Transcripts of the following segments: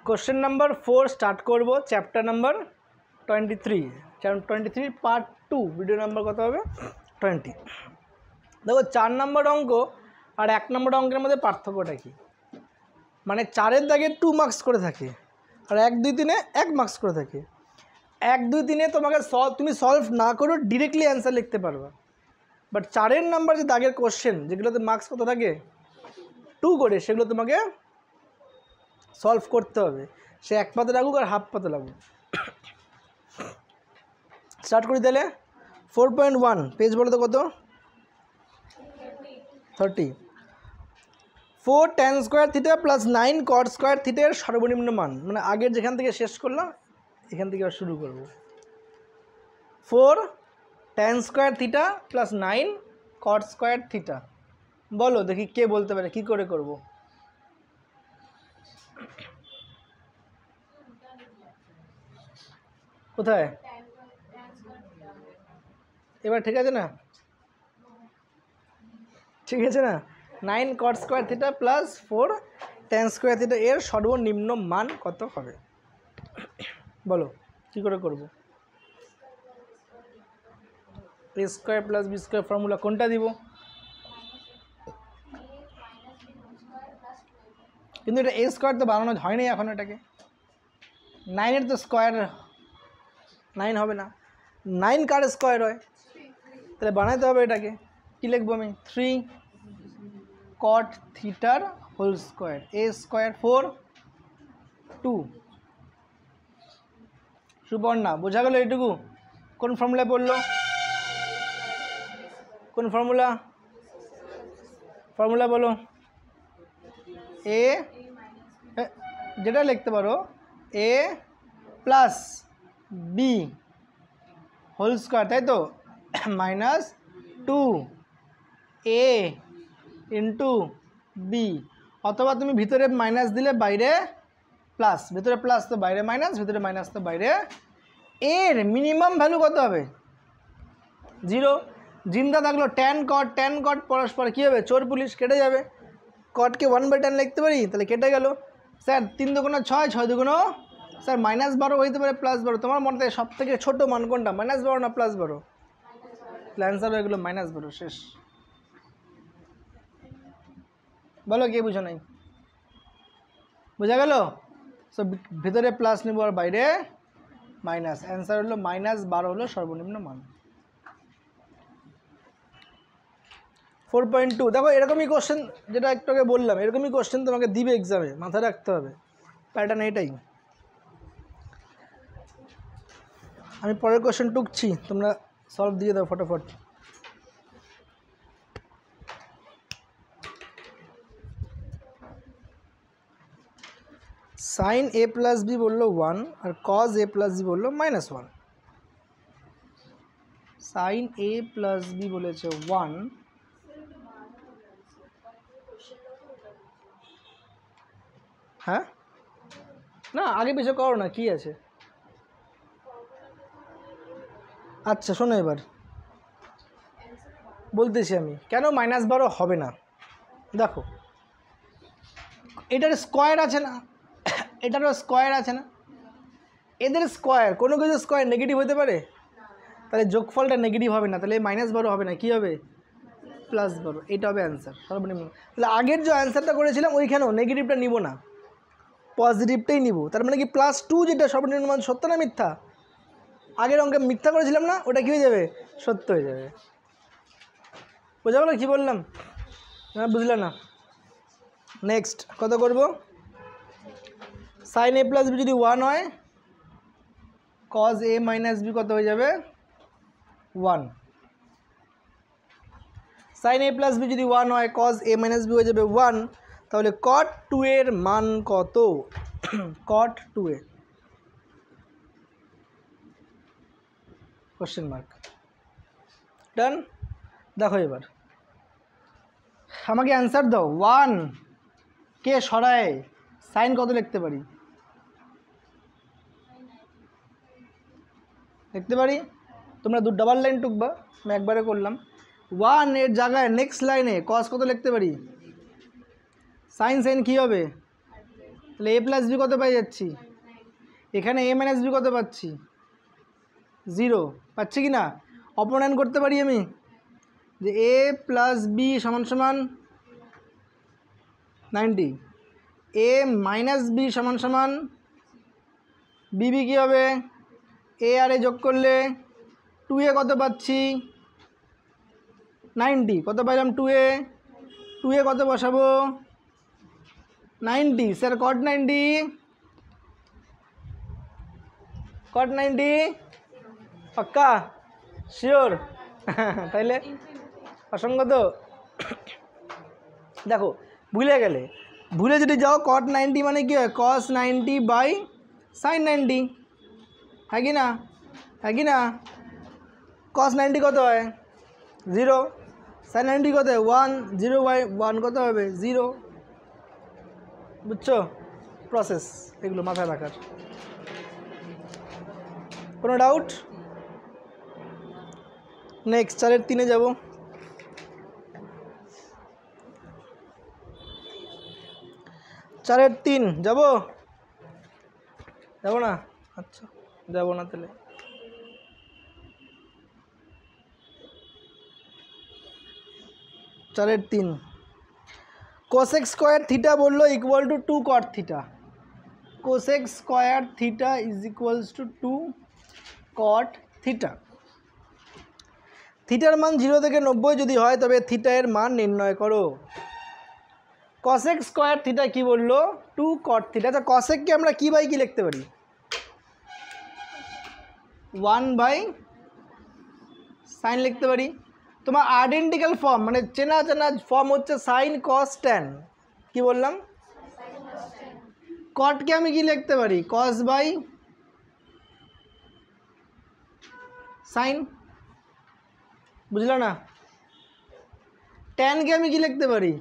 Question number 4 start করব, chapter number 23, chapter 23 part 2, video number কত হবে 20। দেখো 4 নম্বর অঙ্ক আর 1 নম্বর অঙ্কের মধ্যে পার্থক্যটা কি, মানে 4-এর দাগে 2 মার্কস করে থাকে আর 1, 2, 3-এ 1 মার্কস করে থাকে। 1, 2, 3-এ তোমাকে তুমি সলভ না করেও ডিরেক্টলি অ্যান্সার লিখতে পারবা, বাট 4-এর নাম্বার যে দাগের কোশ্চেন যেগুলোতে মার্কস কত থাকে 2 করে, সেগুলো তোমাকে সলভ করতে হবে, সে 1 পাতা লাগুক আর হাফ পাতা লাগুক। স্টার্ট করি তাহলে। 4.1 পেজ বলো তো কত, 30। 4 tan square theta plus 9 cot square থিটার সর্বনিম্ন মান, মানে আগের যেখান থেকে শেষ করলাম এখান থেকে আবার শুরু করব। 4 tan square theta plus 9 cot square theta, বলো দেখি কে বলতে পারে, কি করে করব। কোথায় এবার ঠিক আছে না, ঠিক আছে না। 9 cot square theta plus 4 tan square theta এর সর্বনিম্ন মান কত হবে, বলো কি করে করব। a square plus B square formula কোনটা দিব, কিন্তু এটা a স্কোয়ার তো বানানো হয়নি এখন, এটাকে 9-এর তো স্কোয়ার 9 হবে না, 9 কার স্কোয়ার হয়, তাহলে বানাইতে হবে এটাকে। কী লিখবো আমি, 3 cot থিটার whole square, a square 4 2। Suborna বোঝা গেল এইটুকু, কোন ফর্মুলা পড়লো, কোন ফর্মুলা, ফর্মুলা বলো। এ যেটা লিখতে পারো a plus B whole square, তাই তো, মাইনাস 2a ইন্টু বি, অথবা তুমি ভিতরে মাইনাস দিলে বাইরে প্লাস, ভিতরে প্লাস তো বাইরে মাইনাস, ভিতরে মাইনাস তো বাইরে। এর মিনিমাম ভ্যালু কত হবে 0, জিন্দা থাকলো tan cot পরস্পর কী হবে, চোর পুলিশ কেটে যাবে, কটকে 1/10 লিখতে পারি, তাহলে কেটে গেল। স্যার 3 দুগুণ 6, 6 দুগুণ স্যার -12 হইতে পারে +12, তোমার মনে সব থেকে ছোটো মান কোনটা, -12 না +12, তাহলে অ্যান্সার হয়ে গেলো -12, শেষ। বলো কে বুঝো নাই, বোঝা গেল। সো ভিতরে প্লাস নিব আর বাইরে মাইনাস, অ্যান্সার হলো -12 হলো সর্বনিম্ন মান। 4.2 দেখো এরকমই কোশ্চেন, যেটা একটু আগে বললাম এরকমই কোশ্চেন তোমাকে দিবে এক্সামে, মাথায় রাখতে হবে প্যাটার্ন এটাই। আমি পরের কোশ্চেন টুকছি, তোমরা সলভ দিয়ে দাও ফটাফট। সাইন a প্লাস বি বললো 1 আর কজ a প্লাস বি বললো -1। সাইন a প্লাস বি বলেছে 1, হ্যাঁ না আগে পিছু করো না, কি আছে। আচ্ছা শোনো এবার বলতেছি আমি কেন -12 হবে না। দেখো এটার স্কোয়ার আছে না, এটারও স্কোয়ার আছে না, এদের স্কোয়ার, কোনো কিছু স্কোয়ার নেগেটিভ হতে পারে, তাহলে যোগফলটা নেগেটিভ হবে না, তাহলে -12 হবে না, কি হবে +12, এটা হবে অ্যান্সার সর্বনিম্ন। তাহলে আগের যে অ্যান্সারটা করেছিলাম ওইখানেও নেগেটিভটা নিব না, পজিটিভটাই নিব, তার মানে কি +2 যেটা সর্বনিম্ন মান, সত্য না মিথ্যা, আগের অঙ্কে মিথ্যা করেছিলাম না, ওটা কী হয়ে যাবে সত্য হয়ে যাবে। বোঝা গেলো কী বললাম, না বুঝলে না। নেক্সট কত করব, সাইন a প্লাস বি যদি 1 হয়, কজ a মাইনাস বি কত হয়ে যাবে 1। সাইন a প্লাস বি যদি 1 হয়, কজ a মাইনাস বি হয়ে যাবে 1, তাহলে cot 2 এর মান কত, cot 2a কোশ্চেন মার্ক। ডান, দেখো এবার আমাকে অ্যান্সার দাও, 1 কে সরায় সাইন কত লিখতে পারি, লিখতে পারি, তোমরা ডাবল লাইন টুকবা, আমি একবারে করলাম। 1 এর জায়গায় নেক্সট লাইনে কস কত লিখতে পারি, সাইন সাইন কী হবে, তাহলে a প্লাস বি কত পাই যাচ্ছি, এখানে a মাইনাস বি কত পাচ্ছি 0 পাচ্ছি কি না। অপনয়ন করতে পারি আমি যে a প্লাস বি সমান সমান 90, a মাইনাস বি সমান সমান বিবি কী হবে, a আর a যোগ করলে 2a কত পাচ্ছি 90, কত পাইলাম 2a, 2a কত বসাবো 90, স্যার cot 90, cot 90 পাক্কা শিওর তাইলে অসংগত। দেখো ভুলে গেলে, ভুলে যদি যাও cot 90 মানে কি হয় cos 90 বাই sin 90, হ্যাঁ কি না, হ্যাঁ কি না। cos 90 কত হয় 0, sin 90 কত হয় 1, 0 বাই 1 কত হবে 0। বুঝছো প্রসেস, এগুলো মাথায় রাখার। কোনো ডাউট? নেক্সট 4 এর 3-এ যাব। 4 এর 3 যাব, যাব না, আচ্ছা যাব না তাহলে। 4 এর 3 কোসেক স্কোয়ার থিটা বললো equal to 2 caught theta, cosec square theta is equals to 2 caught theta. থিটার মান 0 থেকে 90 যদি হয় তবে থিটা এর মান নির্ণয় করো। কসেক স্কোয়ার থিটা কি বললো 2 কট থিটা। আচ্ছা কসেককে আমরা কি বাই কি লিখতে পারি 1 বাই সাইন লিখতে পারি। তোমার আইডেন্টিক্যাল ফর্ম মানে চেনা চেনা ফর্ম হচ্ছে সাইন কস ট্যান, কি বললাম কটকে আমি কি লিখতে পারি কস বাই সাইন, বুঝলো না। ট্যানকে আমি কি লিখতে পারি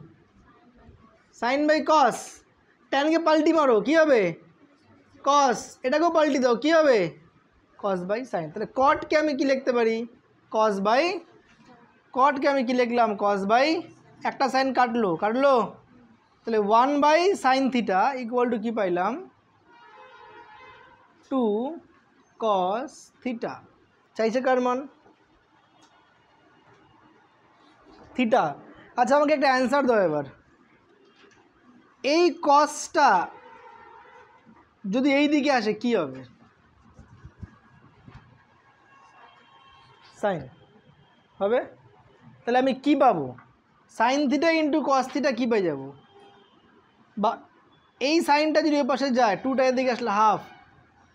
সাইন বাই কস, ট্যানকে পাল্টি মারো কি হবে কস, এটাকেও পাল্টি দাও কি হবে কস বাই সাইন। তাহলে কটকে আমি কি লিখতে পারি কস বাই, কটকে আমি কি লিখলাম কস বাই, একটা সাইন কাটলো কাটলো, তাহলে 1 by sine theta equal to কি পাইলাম 2 কস থিটা। চাইছে কার মান থিটা। আচ্ছা আমাকে একটা অ্যান্সার দাও এবার, এই কসটা যদি এই দিকে আসে কি হবে সাইন হবে। তাহলে আমি কি পাবো sine theta into cos theta কী পাই যাব, বা এই সাইনটা যদি ওই পাশে যায় 2টা এর দিকে আসলে হাফ,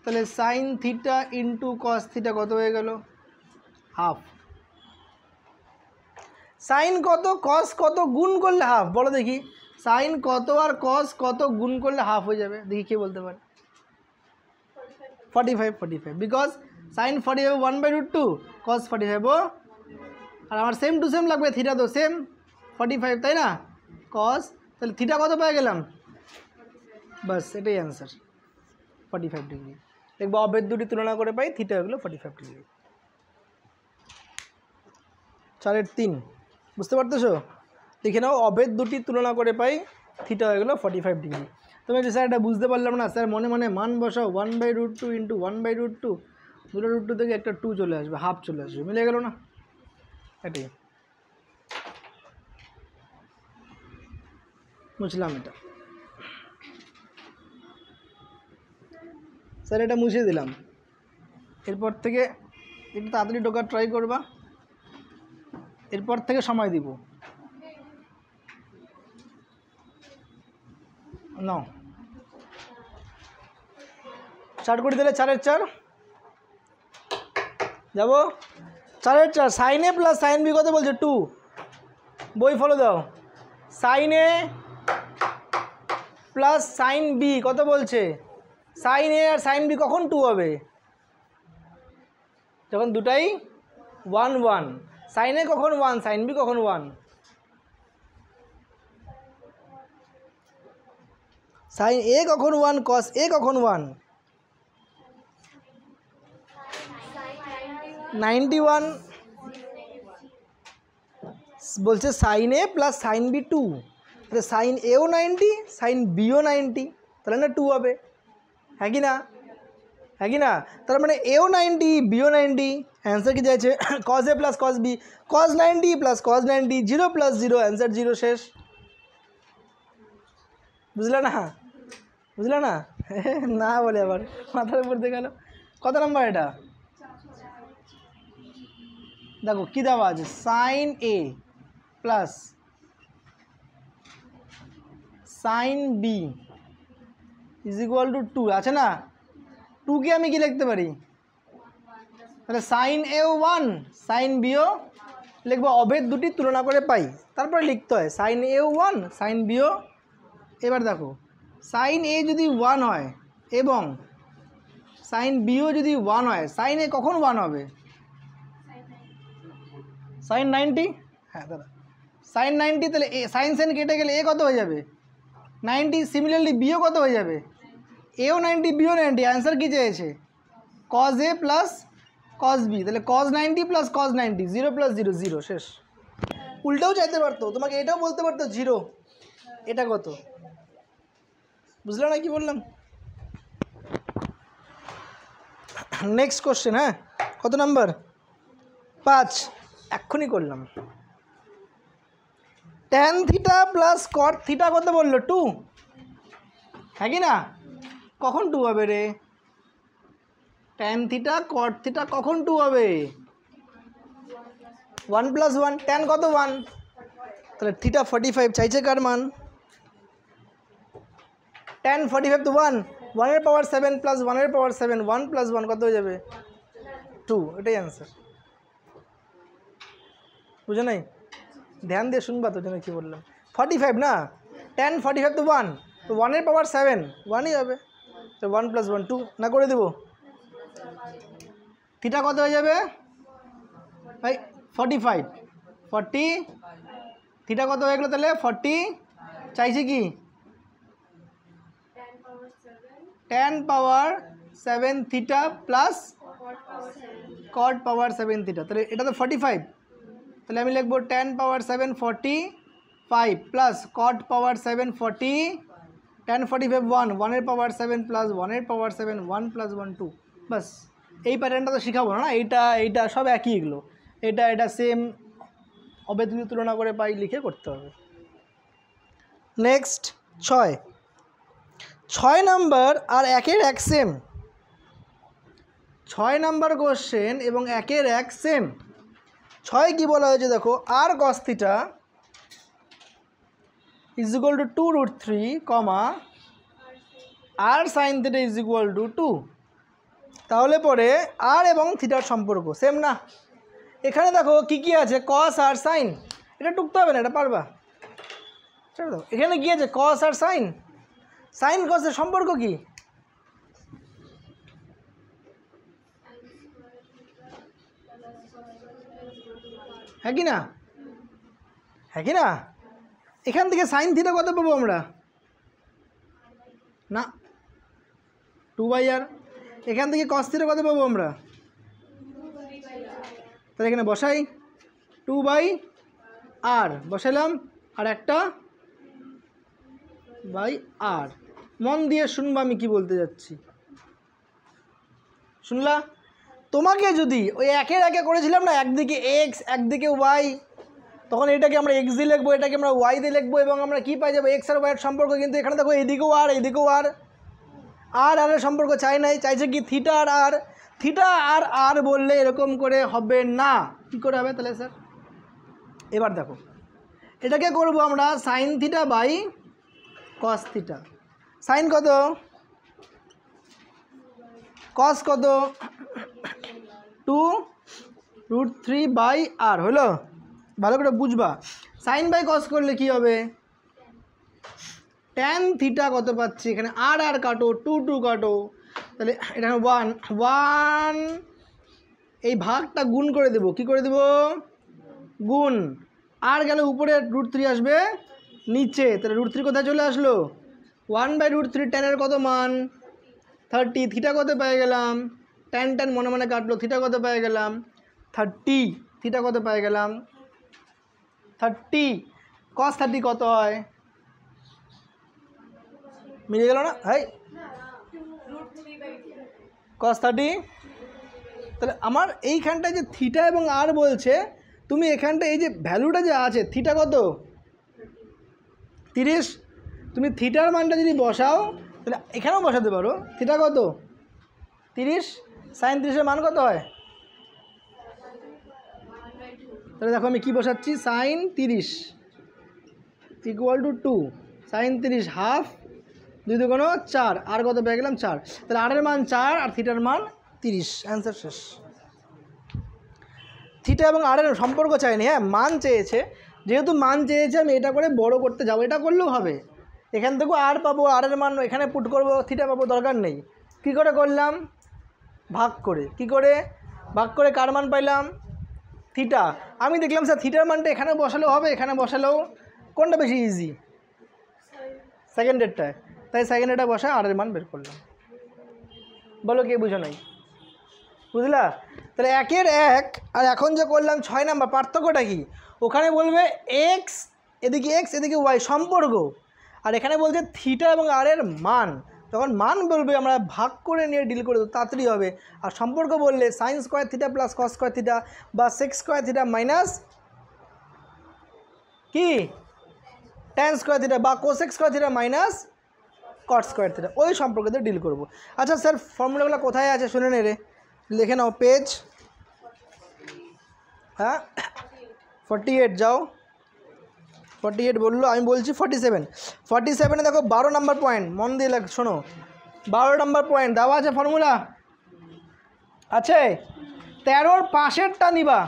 তাহলে sign theta into cos theta কত হয়ে গেল হাফ। সাইন কত কস কত গুণ করলে হাফ বলো দেখি, সাইন কত আর কস কত গুণ করলে হাফ হয়ে যাবে দেখি কে বলতে পারে 45, 45 বিকজ সাইন 45 1/√2 কস 45 আর আমার সেম টু সেম লাগবে থিটা তো সেম 45 তাই না কস, তাহলে থিটা কত পেয়ে গেলাম বাস এটাই অ্যান্সার 45 ডিগ্রি। দেখবো অবেদ দুটি তুলনা করে পাই থিটা হয়ে গেলো 45 ডিগ্রি। 4 এর 3 বুঝতে পারতেছো, লিখে নাও অবেদ দুটি তুলনা করে পাই থিটা হয়ে গেলো 45 ডিগ্রি। তুমি যে স্যার এটা বুঝতে পারলাম না স্যার মনে মনে মান বসাও 1/√2 ইন্টু 1/√2, 2 থেকে একটা 2 চলে আসবে হাফ চলে আসবে, মিলে গেল না এটাই মুছলাম এটা। স্যার এটা মুছে দিলাম, এরপর থেকে একটু তাড়াতাড়ি ঢোকার ট্রাই করবা, এরপর থেকে সময় দিব নাও। স্টার্ট করে দিলে 4 এর 4 যাবো 4 এর 4 sign A plus sine B কত বলছে 2, বই ফলো দাও sign A plus sine B কত বলছে, সাইন এ আর সাইন বি কখন 2 হবে যখন দুটাই 1 1, সাইন এ কখন 1 সাইন বি কখন 1, সাইন এ কখন 1 কস এ কখন 1 91 বলছে sign A plus sine B 2, তাহলে সাইন এও 90 সাইন বিও 90, তাহলে না 2 হবে, হ্যাঁ কি না, হ্যাঁ কি না? তার মানে এও 90 বিও 90, অ্যান্সার কি যাচ্ছে cos a plus cos b, cos 90 plus cos 90, 0 plus 0, answer 0, শেষ। বুঝলে না, বুঝলে না? না বলে আবার মাথার উপর দিয়ে গেল। কত নাম্বার এটা দেখো কী দেওয়া আছে, sine A plus sine B is equal to 2 আছে না, 2কে আমি কি লিখতে পারি, তাহলে সাইন এও 1 সাইন বিও লিখবো, অভেদ দুটি তুলনা করে পাই, তারপরে লিখতে হয় সাইন এও 1 সাইন বিও। এবার দেখো সাইন এ যদি 1 হয় এবং সাইন বিও যদি 1 হয়, সাইন এ কখন 1 হবে, সাইন 90, হ্যাঁ দাদা সাইন 90, তাহলে এ সাইন সাইন কেটে গেলে এ কত হয়ে যাবে 90, সিমিলারলি বিও কত হয়ে যাবে, এও 90 বিও 90, অ্যান্সার কী চেয়েছে cos a plus cos b, তাহলে cos 90 প্লাস cos 90, 0 প্লাস 0 0, শেষ। উল্টাও চাইতে পারতো, তোমাকে এটাও বলতে পারতো 0, এটা কত, বুঝলে না কি বললাম। নেক্সট কোশ্চেন, হ্যাঁ কত নাম্বার 5, এক্ষুনি করলাম। Tan theta plus cot theta কত বললো 2, হ্যাঁ কি না, কখন 2 হবে রে, ট্যান থিটা কট থিটা কখন 2 হবে, 1 প্লাস 1, ট্যান কত 1, তাহলে থিটা 45 চাইছে কার মান, ট্যান 45 তো 1, 1 এর পাওয়ার 7 প্লাস 1 এর পাওয়ার 7, 1 প্লাস 1 কত হয়ে যাবে 2, এটাই অ্যান্সার। বুঝো নাই, ধ্যান দিয়ে শুনবা তো, জন্য কী বললাম, 45 না, ট্যান 45 তো 1, তো 1 এর পাওয়ার 7 1ই হবে, তো 1 প্লাস 1 2 না করে দেবো, থিটা কত হয়ে যাবে ভাই 45 40, থিটা কত হয়ে গেলো তাহলে 40, চাইছে কি tan পাওয়ার 7 থিটা প্লাস cot পাওয়ার 7 থিটা, তাহলে এটা তো 45, তাহলে আমি লিখবো tan পাওয়ার 7 45 প্লাস cot পাওয়ার 7 40, tan 45 1, 1 এর পাওয়ার 7 প্লাস 1 এর পাওয়ার 7, 1 প্লাস 1 2, বাস। এই প্যাটার্নটা তো শেখাবো না, এইটা সব একই, এগুলো এটা সেম, অভেদ তুলনা করে পাই লিখে করতে হবে। নেক্সট 6 নাম্বার আর 1-এর 1 সেম, 6 নাম্বার কোশ্চেন এবং 1-এর 1 সেম। 6 কি বলা হয়েছে দেখো, আর cos theta is equal to 2√3, আর sine theta is equal to 2, তাহলে পরে আর এবং থিটার সম্পর্ক সেম না। এখানে দেখো কি কি আছে, cos আর সাইন, এটা টুকতে হবে না, এটা পারবা, ছেড়ে দাও। এখানে কি আছে, cos আর সাইন, সাইন কসের সম্পর্ক কি, হ্যাঁ কি না, হ্যাঁ কি না, এখান থেকে সাইন থিটা কত পাবো আমরা, না 2/r, এখান থেকে cos থিটা কত পাবো আমরা, তাহলে এখানে বসাই 2/r বসাইলাম, আর একটা r, মন দিয়ে শুনবা আমি কি বলতে যাচ্ছি, শুনলা। তোমাকে যদি ওই 1-এর 1 করেছিলাম না, একদিকে x একদিকে y, তখন এটাকে আমরা x দিয়ে লিখবো, এটাকে আমরা y দিয়ে লিখবো, এবং আমরা কি পাই যাবো x আর y এর সম্পর্ক। কিন্তু এখানে দেখো এদিকেও আর এদিকেও আর এর সম্পর্ক চাই নাই, চাইছে কি থিটা আর আর, থিটা আর আর বললে এরকম করে হবে না, কী করে হবে তাহলে স্যার। এবার দেখো এটাকে করবো আমরা sine theta by cos theta, sine কত কস কত 2√3/r হলো, ভালো করে বুঝবা। সাইন বাই কস করলে কি হবে, ট্যান থিটা কত পাচ্ছি, এখানে আর আর কাটো 2 কাটো, তাহলে এটা 1 এই ভাগটা গুণ করে দেবো, কি করে দেবো গুণ, আর গেলে উপরে √3 আসবে নিচে, তাহলে √3 কোথায় চলে আসলো, 1/√3, ট্যানের কত মান 30, থিটা কত পেয়ে গেলাম, ট্যান মনে মনে কাটলো, থিটা কত পেয়ে গেলাম 30, থিটা কত পেয়ে গেলাম 30, cos 30 কত হয় মিলে গেল না? হাই cos 30, তাহলে আমার এইখানটায় যে থিটা এবং আর বলছে, তুমি এখানটা এই যে ভ্যালুটা যে আছে থিটা কত 30, তুমি থিটার মানটা যদি বসাও তাহলে এখানেও বসাতে পারো। থিটা কত 30, sin 30 মান কত হয়? তাহলে দেখো আমি কি বসাচ্ছি, sin 30 equal to 2, sin 30 half 2 দুগুণ 4, আর কত পেয়ে গেলাম 4। তাহলে আরের মান 4 আর থিটার মান 30, অ্যান্সার শেষ। থিটা এবং আরের সম্পর্ক চাইনি, হ্যাঁ মান চেয়েছে, যেহেতু মান চেয়েছে আমি এটা করে বড় করতে যাবো, এটা করলেও হবে। এখান থেকেও আর পাবো, আরের মান এখানে পুট করবো, থিটা পাবো, দরকার নেই। কী করে করলাম? ভাগ করে। কি করে ভাগ করে কার মান পাইলাম? থিটা। আমি দেখলাম স্যার থিটার মানটা এখানে বসালেও হবে, এখানে বসালেও, কোনটা বেশি ইজি? সেকেন্ডেরটায়। তাই সেকেন্ডেরটা বসা আরের মান বের করলাম। বলো কে বুঝো নাই? বুঝলা? তাহলে 1-এর 1 আর এখন যে করলাম 6 নাম্বার, পার্থক্যটা কি? ওখানে বলবে এক্স এদিকে এক্স এদিকে ওয়াই সম্পর্ক, আর এখানে বলছে থিটা এবং আরের মান। যখন মান বলবে আমরা ভাগ করে নিয়ে ডিল করে দেবো, তাড়াতাড়ি হবে। আর সম্পর্ক বললে sine square theta plus cos square theta বা সেক্স স্কোয়ার থিটা মাইনাস কি ট্যান স্কোয়ার থিটা বা cosec square theta minus cot square theta, ওই সম্পর্কে ডিল করবো। আচ্ছা স্যার ফর্মুলাগুলো কোথায় আছে শুনে নে রে, লিখে নাও পেজ, হ্যাঁ 48 যাও। 48 বললো, আমি বলছি 47। 47-এ দেখো 12 নম্বর পয়েন্ট, মন দিয়ে শোনো, 12 নম্বর পয়েন্ট দেওয়া আছে, ফর্মুলা আছে। 13-র পাশেরটা নিবা,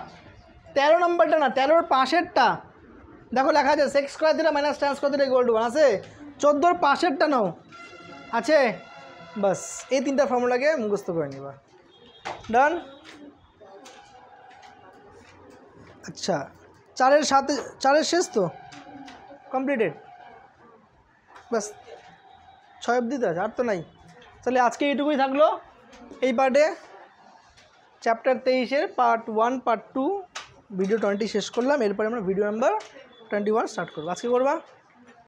13 নম্বরটা না, 13-র পাশেরটা দেখো লেখা আছে sex square theta minus tan square theta equal two 1 আছে। 14-র পাশেরটা নাও, আছে। বাস এই 3টা ফর্মুলাকে মুখস্থ করে নিবা, ডান। আচ্ছা 4-এর সাথে 4-এর শেষ তো কমপ্লিটেড, বাস 6 অবধি তো আছে, আর তো নাই। তাহলে আজকে এইটুকুই থাকলো এই পার্টে, চ্যাপ্টার 23-এর পার্ট 1 পার্ট 2 ভিডিও 20 শেষ করলাম। এরপরে আমরা ভিডিও নাম্বার 21 স্টার্ট করবো। আজকে করবা।